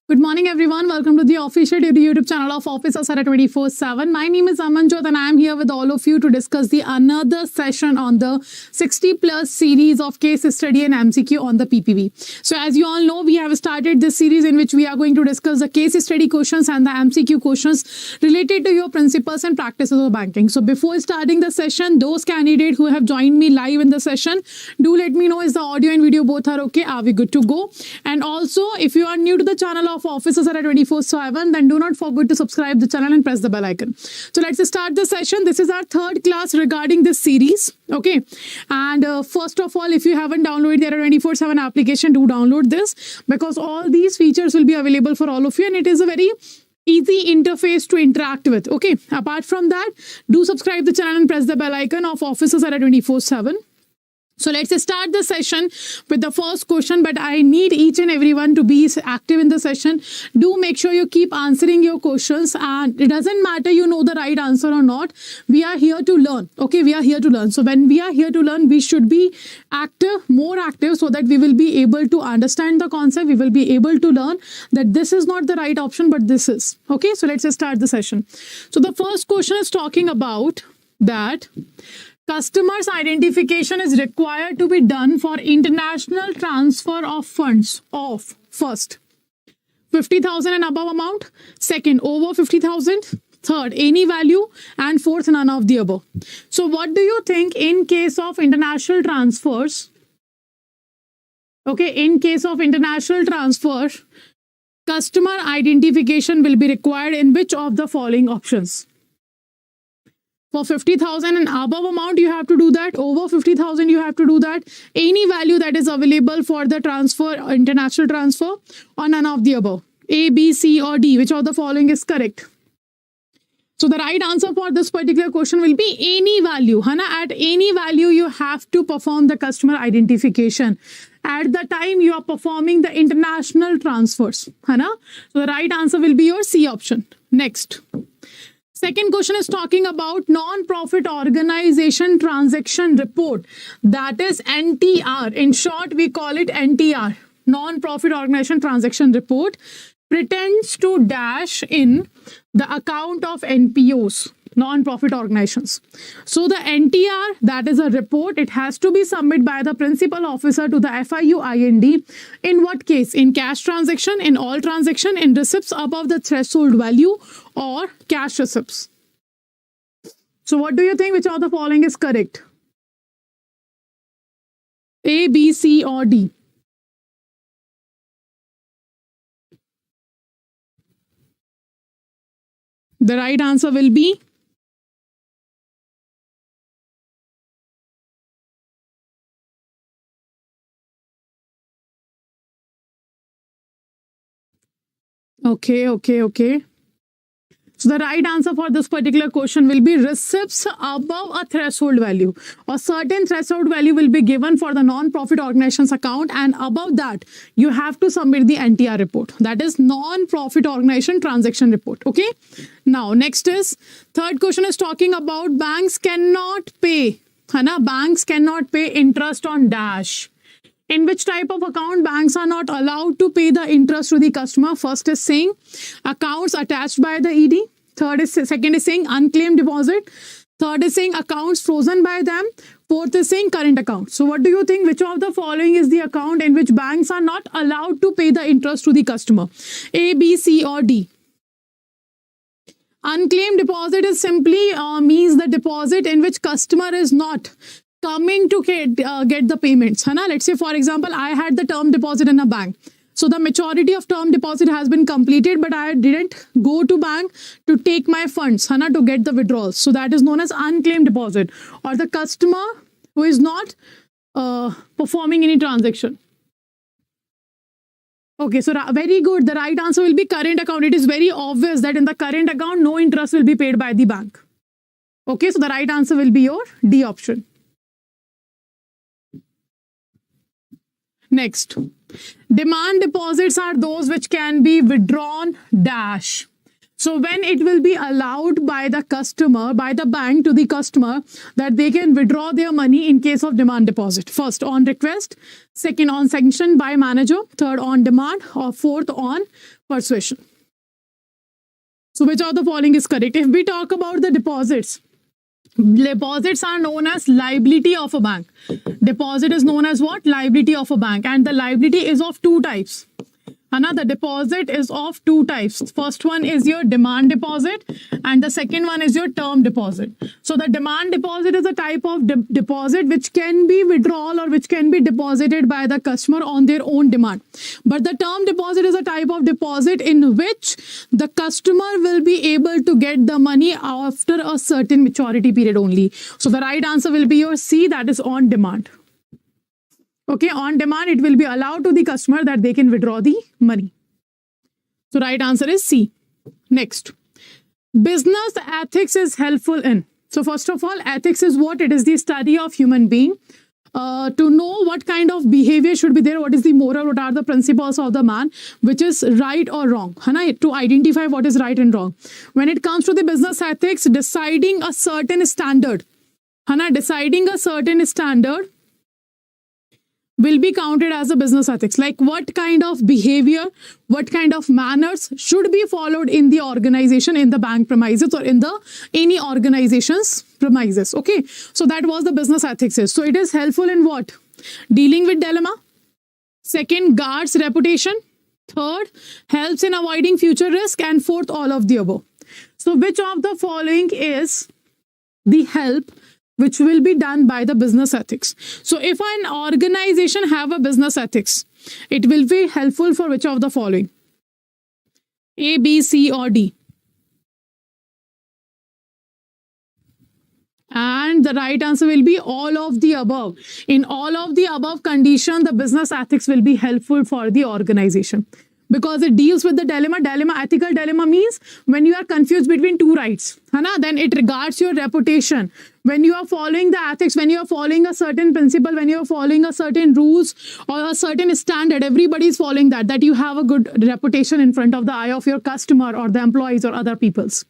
Good morning, everyone. Welcome to the official YouTube channel of Office of Sarah 24/7. My name is Amanjot and I am here with all of you to discuss the another session on the 60 plus series of case study and MCQ on the PPB. So as you all know, we have started this series in which we are going to discuss the case study questions and the MCQ questions related to your principles and practices of banking. So before starting the session, those candidates who have joined me live in the session, do let me know is the audio and video both are okay? Are we good to go? And also, if you are new to the channel of Officers at 24/7, then do not forget to subscribe the channel and press the bell icon. So let's start the session. This is our third class regarding this series. Okay. And first of all, if you haven't downloaded the 24/7 application, do download this because all these features will be available for all of you and it is a very easy interface to interact with. Okay. Apart from that, do subscribe the channel and press the bell icon of Officers at 24/7. So let's start the session with the first question, but I need each and everyone to be active in the session. Do make sure you keep answering your questions and it doesn't matter you know the right answer or not. We are here to learn. Okay, we are here to learn. So when we are here to learn, we should be active, more active so that we will be able to understand the concept. We will be able to learn that this is not the right option, but this is. Okay, so let's start the session. So the first question is talking about that customer's identification is required to be done for international transfer of funds of first 50,000 and above amount, second over 50,000, third any value, and fourth none of the above. So what do you think in case of international transfers? Okay, in case of international transfer, customer identification will be required in which of the following options? For 50,000 and above amount, you have to do that. Over 50,000, you have to do that. Any value that is available for the transfer, international transfer, or none of the above. A, B, C, or D. Which of the following is correct? So the right answer for this particular question will be any value. Hana, at any value, you have to perform the customer identification. At the time you are performing the international transfers. Hana? So the right answer will be your C option. Next. Second question is talking about non-profit organization transaction report. That is NTR. In short, we call it NTR. Non-profit organization transaction report pretends to dash in the account of NPOs, non-profit organizations. So the NTR, that is a report, it has to be submitted by the principal officer to the FIUIND. In what case? In cash transaction, in all transaction, in receipts above the threshold value, or cash receipts. So what do you think? Which of the following is correct? A, B, C, or D? The right answer will be Okay. So the right answer for this particular question will be receipts above a threshold value. A certain threshold value will be given for the non-profit organization's account, and above that, you have to submit the NTR report. That is non-profit organization transaction report. Okay. Now, next is third question is talking about banks cannot pay. Banks cannot pay interest on dash. In which type of account banks are not allowed to pay the interest to the customer? First is saying accounts attached by the ED. Second is saying unclaimed deposit. Third is saying accounts frozen by them. Fourth is saying current account. So what do you think? Which of the following is the account in which banks are not allowed to pay the interest to the customer? A, B, C, or D? Unclaimed deposit is simply means the deposit in which customer is not coming to get the payments. Let's say, for example, I had the term deposit in a bank. So the maturity of term deposit has been completed, but I didn't go to bank to take my funds to get the withdrawals. So that is known as unclaimed deposit, or the customer who is not performing any transaction. Okay, so very good. The right answer will be current account. It is very obvious that in the current account, no interest will be paid by the bank. Okay, so the right answer will be your D option. Next, demand deposits are those which can be withdrawn dash. So when it will be allowed by the customer, by the bank to the customer, that they can withdraw their money in case of demand deposit. First on request, second on sanction by manager, third on demand, or fourth on persuasion. So which of the following is correct? If we talk about the deposits are known as liability of a bank. Deposit is known as what? Liability of a bank, and the liability is of two types. The deposit is of two types. First one is your demand deposit and the second one is your term deposit. So the demand deposit is a type of deposit which can be withdrawal or which can be deposited by the customer on their own demand. But the term deposit is a type of deposit in which the customer will be able to get the money after a certain maturity period only. So the right answer will be your C, that is on demand. Okay, on demand, it will be allowed to the customer that they can withdraw the money. So right answer is C. Next, business ethics is helpful in. So first of all, ethics is what? It is the study of human being. To know what kind of behavior should be there, what is the moral, what are the principles of the man, which is right or wrong, to identify what is right and wrong. When it comes to the business ethics, deciding a certain standard, deciding a certain standard will be counted as a business ethics. Like what kind of behavior, what kind of manners should be followed in the organization, in the bank premises or in the any organization's premises. Okay, so that was the business ethics is. So it is helpful in what? Dealing with dilemma. Second, guards reputation. Third, helps in avoiding future risk. And fourth, all of the above. So which of the following is the help which will be done by the business ethics? So if an organization have a business ethics, it will be helpful for which of the following? A, B, C or D? And the right answer will be all of the above. In all of the above condition, the business ethics will be helpful for the organization. Because it deals with the dilemma. Ethical dilemma means when you are confused between two rights, then it regards your reputation. When you are following the ethics, when you are following a certain principle, when you are following a certain rules or a certain standard, everybody is following that you have a good reputation in front of the eye of your customer or the employees or other peoples.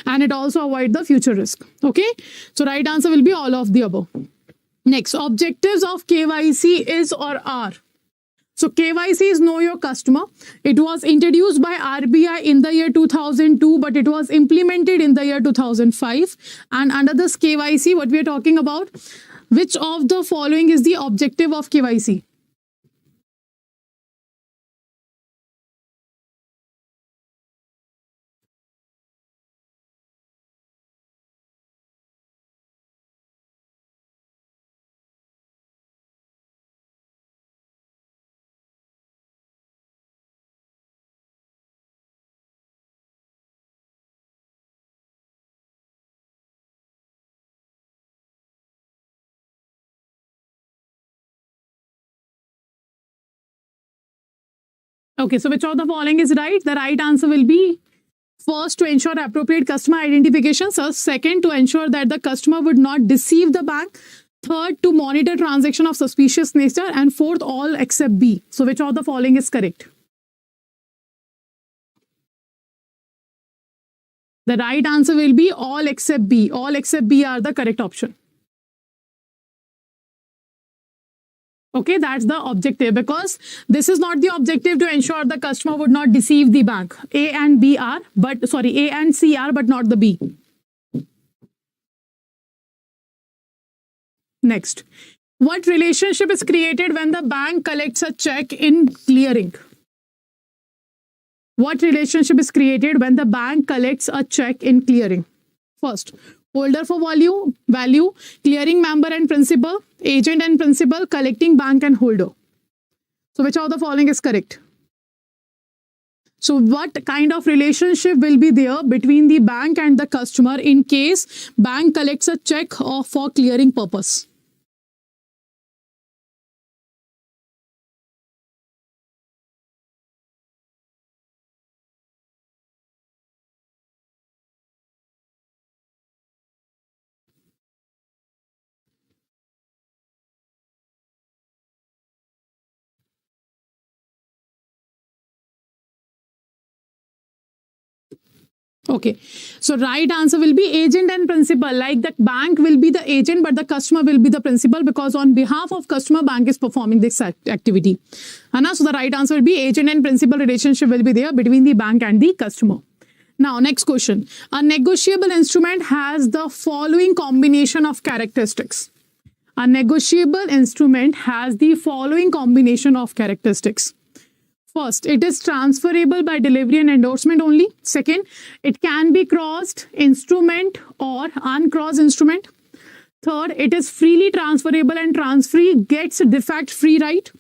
And it also avoids the future risk. Okay, so right answer will be all of the above. Next, objectives of KYC is or are. So KYC is Know Your Customer. It was introduced by RBI in the year 2002, but it was implemented in the year 2005. And under this KYC, what we are talking about, which of the following is the objective of KYC? Okay, so which of the following is right? The right answer will be first, to ensure appropriate customer identification. So second, to ensure that the customer would not deceive the bank. Third, to monitor transaction of suspicious nature. And fourth, all except B. So which of the following is correct? The right answer will be all except B. All except B are the correct option. Okay, that's the objective, because this is not the objective to ensure the customer would not deceive the bank. A and B are, but sorry, A and C are, but not the B. Next, what relationship is created when the bank collects a check in clearing? What relationship is created when the bank collects a check in clearing? First, holder for value, clearing member and principal, agent and principal, collecting bank and holder. So which of the following is correct? So what kind of relationship will be there between the bank and the customer in case bank collects a check for clearing purpose? Okay, so right answer will be agent and principal. Like the bank will be the agent, but the customer will be the principal, because on behalf of customer, bank is performing this activity. So the right answer will be agent and principal relationship will be there between the bank and the customer. Now, next question. A negotiable instrument has the following combination of characteristics. A negotiable instrument has the following combination of characteristics. First, it is transferable by delivery and endorsement only. Second, it can be crossed instrument or uncrossed instrument. Third, it is freely transferable and transferee gets defect free right.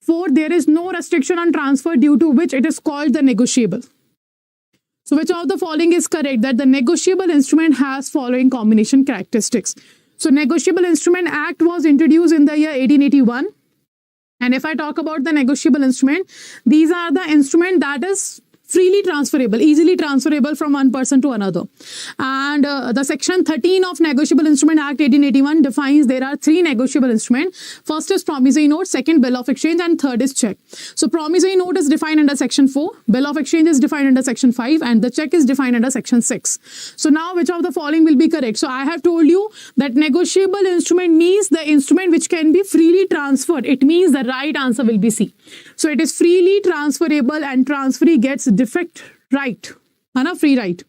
Fourth, there is no restriction on transfer due to which it is called the negotiable. So which of the following is correct? That the negotiable instrument has following combination characteristics. So Negotiable Instrument Act was introduced in the year 1881. And if I talk about the negotiable instrument, these are the instrument that is freely transferable, easily transferable from one person to another. And the section 13 of Negotiable Instrument Act 1881 defines there are three negotiable instruments. First is promissory note, second bill of exchange, and third is check. So promissory note is defined under section 4, bill of exchange is defined under section 5, and the check is defined under section 6. So now which of the following will be correct? So I have told you that negotiable instrument means the instrument which can be freely transferred. It means the right answer will be C. So it is freely transferable and transferee gets defect right, free right.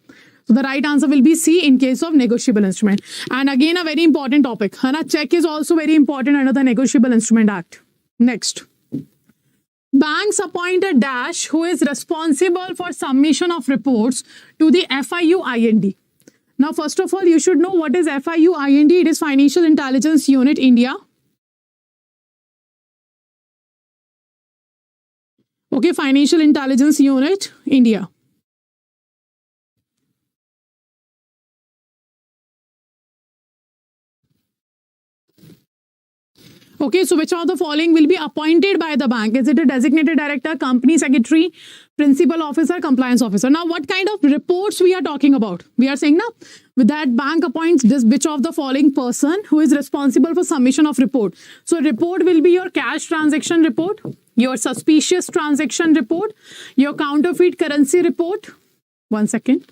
So the right answer will be C in case of negotiable instrument. And again, a very important topic. Check is also very important under the Negotiable Instrument Act. Next. Banks appoint a dash who is responsible for submission of reports to the FIU-IND. Now, first of all, you should know what is FIU-IND. It is Financial Intelligence Unit, India. Okay, Financial Intelligence Unit, India. Okay, so which of the following will be appointed by the bank? Is it a designated director, company secretary, principal officer, compliance officer? Now, what kind of reports we are talking about? We are saying now, with that bank appoints this which of the following person who is responsible for submission of report. So report will be your cash transaction report, your suspicious transaction report, your counterfeit currency report. One second.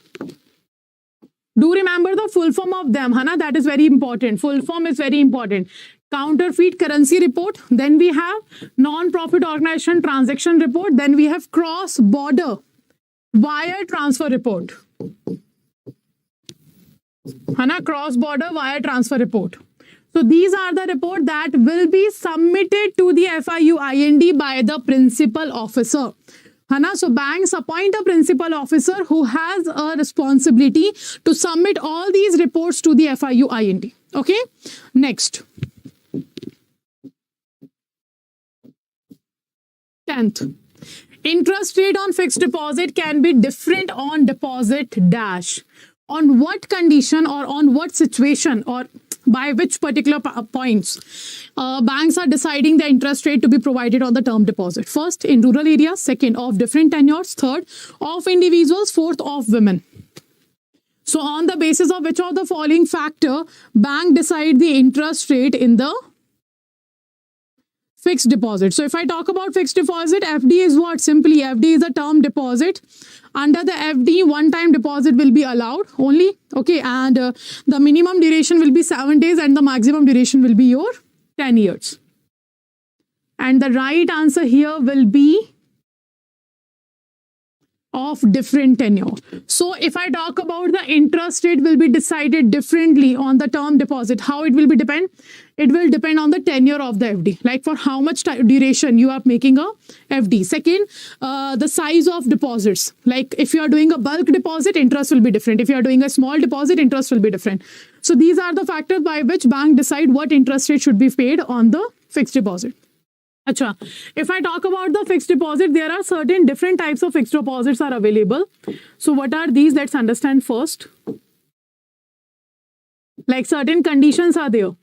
Do remember the full form of them, that is very important. Full form is very important. Counterfeit currency report, then we have non-profit organization transaction report, then we have cross-border wire transfer report. Cross-border wire transfer report. So these are the report that will be submitted to the FIU-IND by the principal officer. So banks appoint a principal officer who has a responsibility to submit all these reports to the FIU-IND. Okay, next. 10th. Interest rate on fixed deposit can be different on deposit dash. On what condition or on what situation or by which particular points banks are deciding the interest rate to be provided on the term deposit? First, in rural areas. Second, of different tenures. Third, of individuals. Fourth, of women. So on the basis of which of the following factor bank decide the interest rate in the fixed deposit? So if I talk about fixed deposit, FD is what? Simply FD is a term deposit. Under the FD, one-time deposit will be allowed only. Okay, and the minimum duration will be 7 days and the maximum duration will be your 10 years. And the right answer here will be of different tenure. So if I talk about the interest rate will be decided differently on the term deposit, how it will be depend? It will depend on the tenure of the FD, like for how much duration you are making a FD. Second, the size of deposits, like if you are doing a bulk deposit, interest will be different. If you are doing a small deposit, interest will be different. So these are the factors by which bank decide what interest rate should be paid on the fixed deposit. Acha, if I talk about the fixed deposit, there are certain different types of fixed deposits are available. So what are these? Let's understand first. Like certain conditions are there.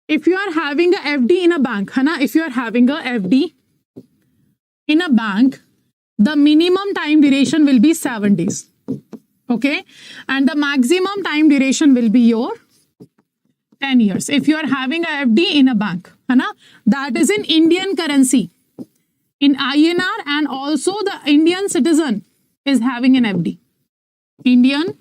If you are having a FD in a bank, if you are having a FD in a bank, the minimum time duration will be 7 days. Okay. And the maximum time duration will be your 10 years. If you are having a FD in a bank, that is in Indian currency, in INR, and also the Indian citizen is having an FD. Indian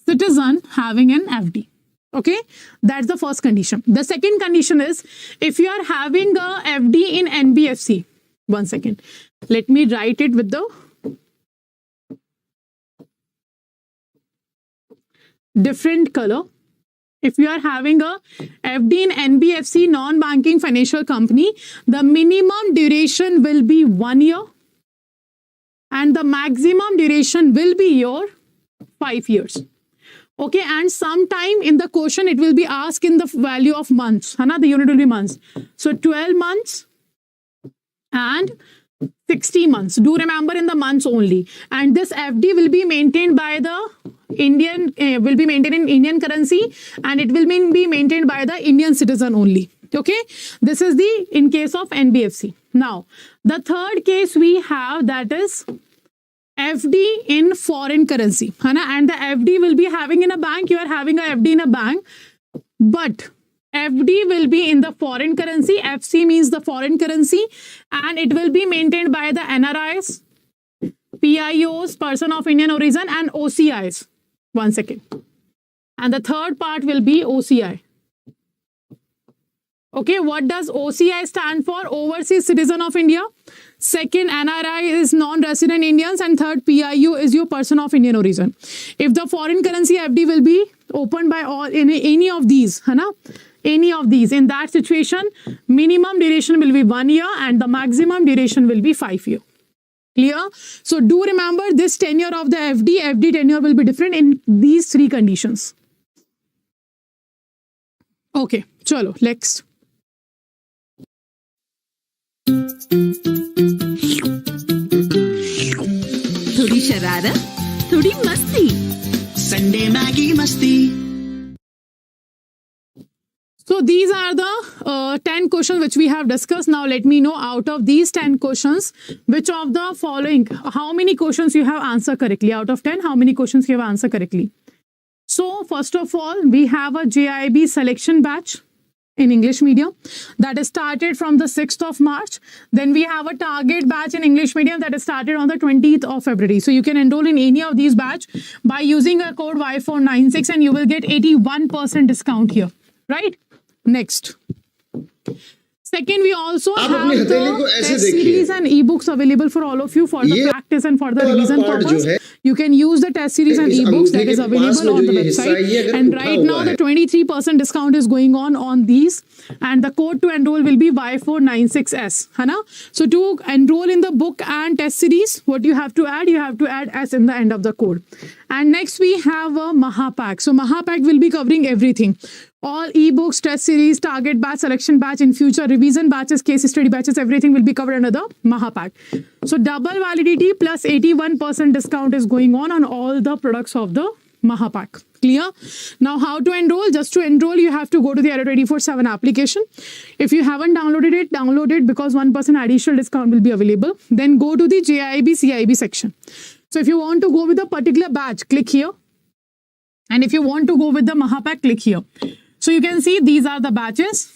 citizen having an FD. Okay, that's the first condition. The second condition is if you are having a FD in NBFC. One second. Let me write it with the different color. If you are having a FD in NBFC, non-banking financial company, the minimum duration will be 1 year and the maximum duration will be your 5 years. Okay, and sometime in the question it will be asked in the value of months. The unit will be months. So 12 months and 60 months. Do remember in the months only. And this FD will be maintained by the Indian, will be maintained in Indian currency, and it will be maintained by the Indian citizen only. Okay, this is the in case of NBFC. Now, the third case we have, that is FD in foreign currency. And the FD will be having in a bank. You are having a FD in a bank, but FD will be in the foreign currency. FC means the foreign currency, and it will be maintained by the NRIs, PIOs, person of Indian origin, and OCIs. One second. And the third part will be OCI. Okay, what does OCI stand for? Overseas citizen of India. Second, NRI is non-resident Indians, and third, PIO is your person of Indian origin. If the foreign currency FD will be opened by all in any of these, any of these, in that situation, minimum duration will be 1 year and the maximum duration will be 5 years. Clear? So do remember this tenure of the FD tenure will be different in these three conditions. Okay, chalo, next. थोड़ी शरारत, थोड़ी मस्ती, Sunday Maggi मस्ती. So these are the 10 questions which we have discussed. Now let me know out of these 10 questions, which of the following, how many questions you have answered correctly. Out of 10, how many questions you have answered correctly. So first of all, we have a JAIIB selection batch in English medium that is started from the 6th of March. Then we have a target batch in English medium that is started on the 20th of February. So you can enroll in any of these batch by using a code Y496 and you will get 81% discount here, right? Next. Second, we also have the test series and ebooks available for all of you for the practice and for the revision purpose. You can use the test series and ebooks that is available on the website. And right now, the 23% discount is going on these. And the code to enroll will be Y496S. So to enroll in the book and test series, what you have to add? You have to add S in the end of the code. And next, we have a Mahapack. So Mahapack will be covering everything. All ebooks, test series, target batch, selection batch, in future revision batches, case study batches, everything will be covered under the Mahapack. So double validity plus 81% discount is going on all the products of the Mahapack. Clear? Now how to enroll? Just to enroll, you have to go to the Adda 24/7 application. If you haven't downloaded it, download it because 1% additional discount will be available. Then go to the JAIIB CIB section. So if you want to go with a particular batch, click here. And if you want to go with the Mahapack, click here. So you can see these are the batches.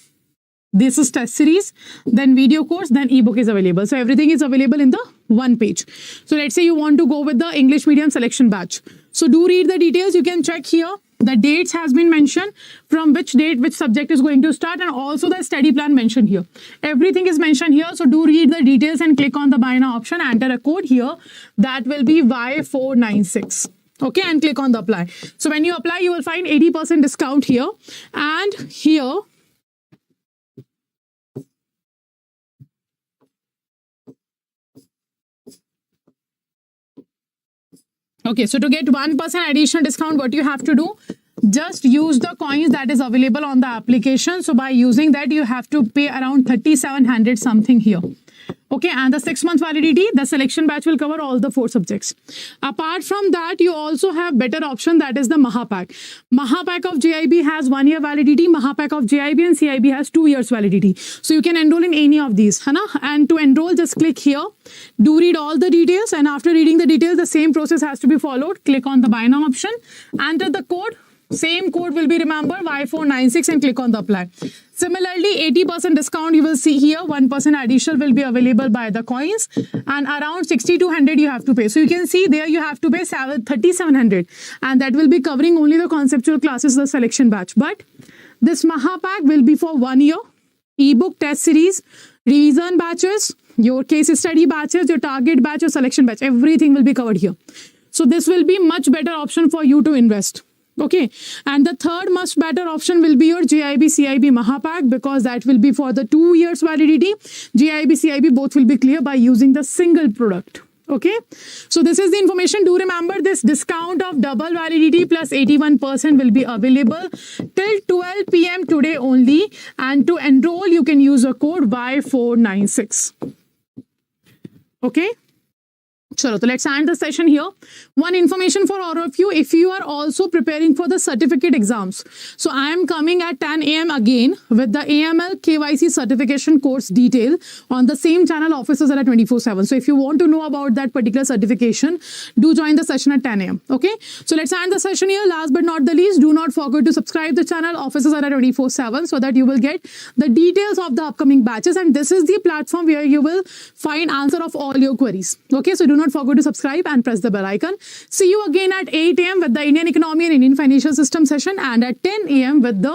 This is test series, then video course, then ebook is available. So everything is available in the one page. So let's say you want to go with the English medium selection batch. So do read the details. You can check here. The dates has been mentioned, from which date, which subject is going to start, and also the study plan mentioned here. Everything is mentioned here. So do read the details and click on the buy now option. Enter a code here. That will be Y496. Okay, and click on the apply. So when you apply, you will find 80% discount here and here. Okay, so to get 1% additional discount, what you have to do? Just use the coins that is available on the application. So by using that, you have to pay around 3,700 something here. Okay, and the 6-month validity, the selection batch will cover all the 4 subjects. Apart from that, you also have better option, that is the Mahapack. Mahapack of JAIIB has 1 year validity. Mahapack of JAIIB and CIB has 2 years validity. So you can enroll in any of these. And to enroll, just click here. Do read all the details. And after reading the details, the same process has to be followed. Click on the buy now option. Enter the code. Same code will be remembered Y496 and click on the apply. Similarly, 80% discount you will see here, 1% additional will be available by the coins, and around 6200 you have to pay. So you can see there you have to pay 3700, and that will be covering only the conceptual classes, the selection batch. But this Mahapack will be for 1 year, ebook test series, revision batches, your case study batches, your target batch, your selection batch, everything will be covered here. So this will be much better option for you to invest. Okay, and the third much better option will be your JAIIB CIB Mahapack, because that will be for the 2 years validity. JAIIB CIB both will be clear by using the single product. Okay, so this is the information. Do remember this discount of double validity plus 81% will be available till 12 PM today only, and to enroll you can use a code Y496. Okay. Chalo, so let's end the session here. One information for all of you, if you are also preparing for the certificate exams. So I am coming at 10 AM again with the AML KYC certification course detail on the same channel, Officers at 24/7. So if you want to know about that particular certification, do join the session at 10 AM. Okay. So let's end the session here. Last but not the least, do not forget to subscribe the channel, Officers at 24/7, so that you will get the details of the upcoming batches. And this is the platform where you will find answer of all your queries. Okay. So do not forget to subscribe and press the bell icon. See you again at 8 AM with the Indian economy and Indian financial system session, and at 10 AM with the